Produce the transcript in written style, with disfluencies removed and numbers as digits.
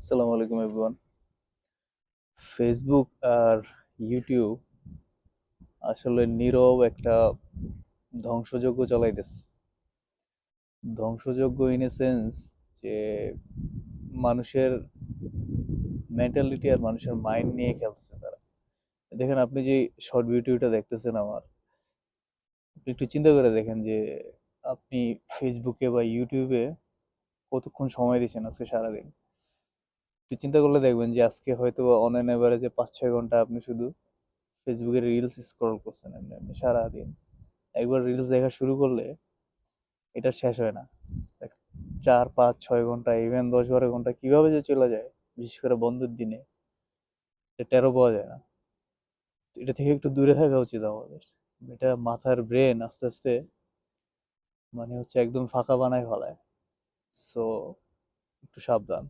আসসালামু আলাইকুম everyone. Facebook আর YouTube আসলে নীরব একটা ধ্বংসযজ্ঞ চালাইতেছে। ধ্বংসযজ্ঞ ইন এ সেন্স যে মানুষের মেন্টালিটি আর মানুষের মাইন্ড নিয়ে খেলতেছে তারা। দেখেন, আপনি যে শর্ট ভিডিওটা দেখতেছেন আমার, আপনি একটু চিন্তা করে দেখেন যে আপনি ফেসবুকে বা ইউটিউবে কতক্ষণ সময় দিচ্ছেন আজকে সারাদিন। একটু চিন্তা করলে দেখবেন যে আজকে হয়তো অন অ্যান এভারেজে 5-6 ঘন্টা আপনি শুধু ফেসবুকের রিলস স্ক্রল করছেন এমনি এমনি সারাদিন। একবার রিলস দেখা শুরু করলে এটা শেষ হয় না। 4-5-6 ঘন্টা, ইভেন 10-12 ঘন্টা কিভাবে যে চলে যায়, বিশেষ করে বন্ধের দিনে, এটা টেরও পাওয়া যায় না। তো এটা থেকে একটু দূরে থাকা উচিত আমাদের। এটা মাথার ব্রেন আস্তে আস্তে একদম ফাঁকা বানায় ফেলায়। সো একটু সাবধান।